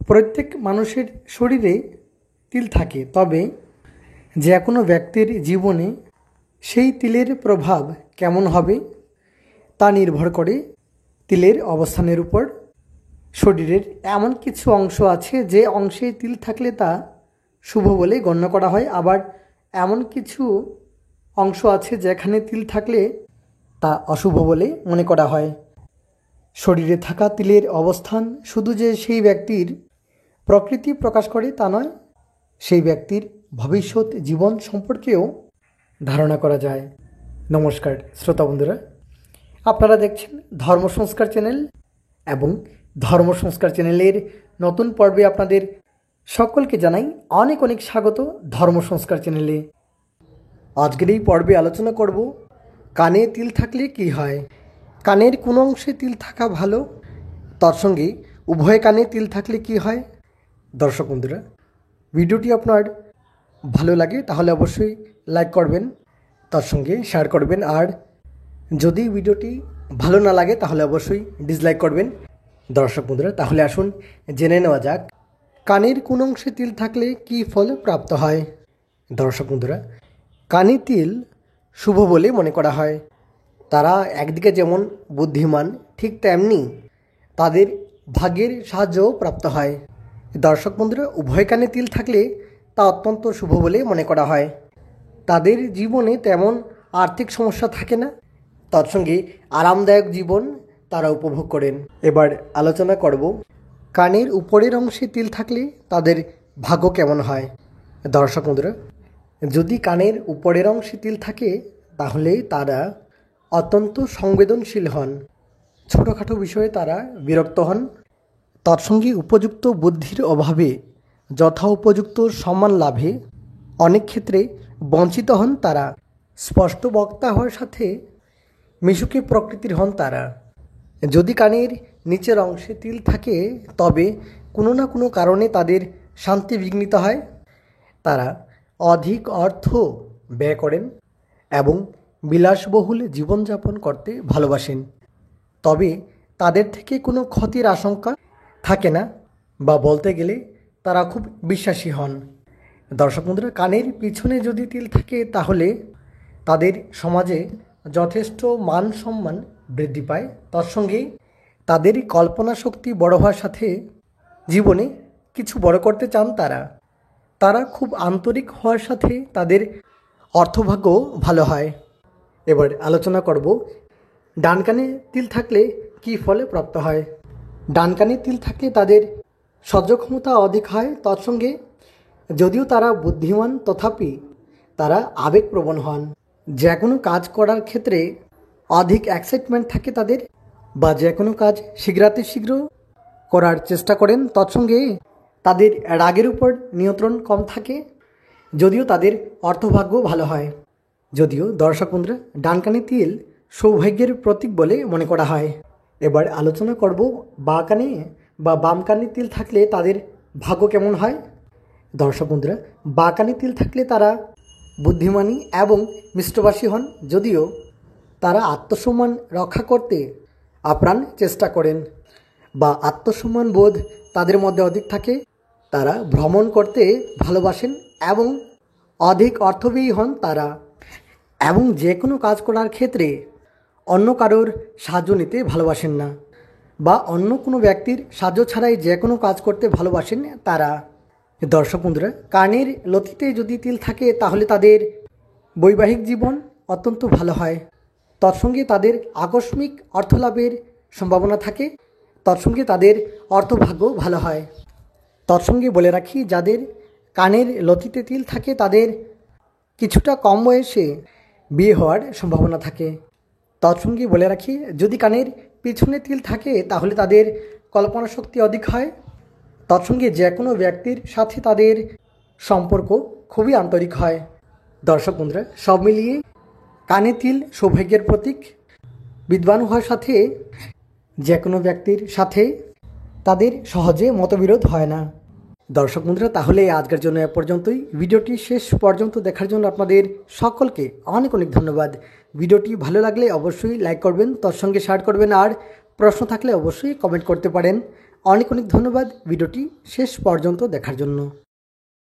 প্রত্যেক মানুষের শরীরে তিল থাকে, তবে যে কোনো ব্যক্তির জীবনে সেই তিলের প্রভাব কেমন হবে তা নির্ভর করে তিলের অবস্থানের উপর। শরীরের এমন কিছু অংশ আছে যে অংশে তিল থাকলে তা শুভ বলে গণ্য করা হয়, আবার এমন কিছু অংশ আছে যেখানে তিল থাকলে তা অশুভ বলে মনে করা হয়। শরীরে থাকা তিলের অবস্থান শুধু যে সেই ব্যক্তির প্রকৃতি প্রকাশ করে তা নয়, সেই ব্যক্তির ভবিষ্যৎ জীবন সম্পর্কেও ধারণা করা যায়। নমস্কার শ্রোতা বন্ধুরা, আপনারা দেখছেন ধর্ম সংস্কার চ্যানেল এবং ধর্ম সংস্কার চ্যানেলের নতুন পর্বে আপনাদের সকলকে জানাই অনেক অনেক স্বাগত ধর্ম সংস্কার চ্যানেলে। আজকের এই পর্বে আলোচনা করব কানে তিল থাকলে কি হয়। কানের কোন অংশে তিল থাকা ভালো, তার সঙ্গে উভয় কানে তিল থাকলে কি হয়। দর্শক বন্ধুরা, ভিডিওটি আপনার ভালো লাগে তাহলে অবশ্যই লাইক করবেন, তার সঙ্গে শেয়ার করবেন, আর যদি ভিডিওটি ভালো না লাগে তাহলে অবশ্যই ডিসলাইক করবেন। দর্শক বন্ধুরা, তাহলে আসুন জেনে নেওয়া যাক কানের কোন অংশে তিল থাকলে কি ফল প্রাপ্ত হয়। দর্শক বন্ধুরা, কানে তিল শুভ বলে মনে করা হয়। তারা একদিকে যেমন বুদ্ধিমান, ঠিক তেমনি তাদের ভাগ্যের সাহায্যও প্রাপ্ত হয়। দর্শক বন্ধুরা, উভয় কানে তিল থাকলে তা অত্যন্ত শুভ বলে মনে করা হয়। তাদের জীবনে তেমন আর্থিক সমস্যা থাকে না, তার সঙ্গে আরামদায়ক জীবন তারা উপভোগ করেন। এবার আলোচনা করব কানের উপরের অংশে তিল থাকলে তাদের ভাগ্য কেমন হয়। দর্শক বন্ধুরা, যদি কানের উপরের অংশে তিল থাকে তাহলে তারা অত্যন্ত সংবেদনশীল হন, ছোটোখাটো বিষয়ে তারা বিরক্ত হন, তার সঙ্গে উপযুক্ত বুদ্ধির অভাবে যথা উপযুক্ত সম্মান লাভে অনেক ক্ষেত্রে বঞ্চিত হন তারা। স্পষ্ট বক্তা হওয়ার সাথে মিশুকে প্রকৃতির হন তারা। যদি কানের নিচের অংশে তিল থাকে তবে কোনো না কোনো কারণে তাদের শান্তি বিঘ্নিত হয়। তারা অধিক অর্থ ব্যয় করেন এবং বিলাসবহুল জীবনযাপন করতে ভালোবাসেন, তবে তাদের থেকে কোনো ক্ষতির আশঙ্কা থাকে না, বা বলতে গেলে তারা খুব বিশ্বাসী হন। দর্শক বন্ধুরা, কানের পিছনে যদি তিল থাকে তাহলে তাদের সমাজে যথেষ্ট মান সম্মান বৃদ্ধি পায়, তার সঙ্গে তাদের কল্পনা শক্তি বড় হওয়ার সাথে জীবনে কিছু বড় করতে চান তারা খুব আন্তরিক হওয়ার সাথে তাদের অর্থভাগ্য ভালো হয়। এবার আলোচনা করব ডান কানে তিল থাকলে কী ফলে প্রাপ্ত হয়। ডান কানে তিল থাকলে তাদের সহ্য ক্ষমতা অধিক হয়, তার সঙ্গে যদিও তারা বুদ্ধিমান তথাপি তারা আবেগপ্রবণ হন। যে কোনো কাজ করার ক্ষেত্রে অধিক এক্সাইটমেন্ট থাকে তাদের, বা যে কোনো কাজ শীঘ্রাতি শীঘ্র করার চেষ্টা করেন, তৎসঙ্গে তাদের রাগের উপর নিয়ন্ত্রণ কম থাকে, যদিও তাদের অর্থভাগ্য ভালো হয়। যদিও দর্শক বন্ধুরা, ডান কানে তিল সৌভাগ্যের প্রতীক বলে মনে করা হয়। এবার আলোচনা করব বাঁ কানে বা বাম কানে তিল থাকলে তাদের ভাগ্য কেমন হয়। দর্শক বন্ধুরা, বাঁ কানে তিল থাকলে তারা বুদ্ধিমানী এবং মিষ্টভাষী হন, যদিও তারা আত্মসম্মান রক্ষা করতে আপ্রাণ চেষ্টা করেন, বা আত্মসম্মান বোধ তাদের মধ্যে অধিক থাকে। তারা ভ্রমণ করতে ভালোবাসেন এবং অধিক অর্থব্যয়ী হন তারা, এবং যে কোনো কাজ করার ক্ষেত্রে অন্য কারোর সাহায্য নিতে ভালোবাসেন না, বা অন্য কোনো ব্যক্তির সাহায্য ছাড়াই যে কোনো কাজ করতে ভালোবাসেন তারা। দর্শক বন্ধুরা, কানের লতিতে যদি তিল থাকে তাহলে তাদের বৈবাহিক জীবন অত্যন্ত ভালো হয়, তৎসঙ্গে তাদের আকস্মিক অর্থলাভের সম্ভাবনা থাকে, তৎসঙ্গে তাদের অর্থভাগ্য ভালো হয়। তৎসঙ্গে বলে রাখি, যাদের কানের লতিতে তিল থাকে তাদের কিছুটা কম বয়সে বিয়ে হওয়ার সম্ভাবনা থাকে। তৎসঙ্গে বলে রাখি, যদি কানের পিছনে তিল থাকে তাহলে তাদের কল্পনা শক্তি অধিক হয়, তৎসঙ্গে যে কোনো ব্যক্তির সাথে তাদের সম্পর্ক খুবই আন্তরিক হয়। দর্শক বন্ধুরা, সব মিলিয়ে কানে তিল সৌভাগ্যের প্রতীক। বিদ্বান হওয়ার সাথে যে কোনো ব্যক্তির সাথে তাদের সহজে মতবিরোধ হয় না। দর্শক বন্ধুরা, তাহলে আজকের জন্য এ পর্যন্তই। ভিডিওটি শেষ পর্যন্ত দেখার জন্য আপনাদের সকলকে অনেক অনেক ধন্যবাদ। ভিডিওটি ভালো লাগলে অবশ্যই লাইক করবেন, তার সঙ্গে শেয়ার করবেন, আর প্রশ্ন থাকলে অবশ্যই কমেন্ট করতে পারেন। অনেক অনেক ধন্যবাদ ভিডিওটি শেষ পর্যন্ত দেখার জন্য।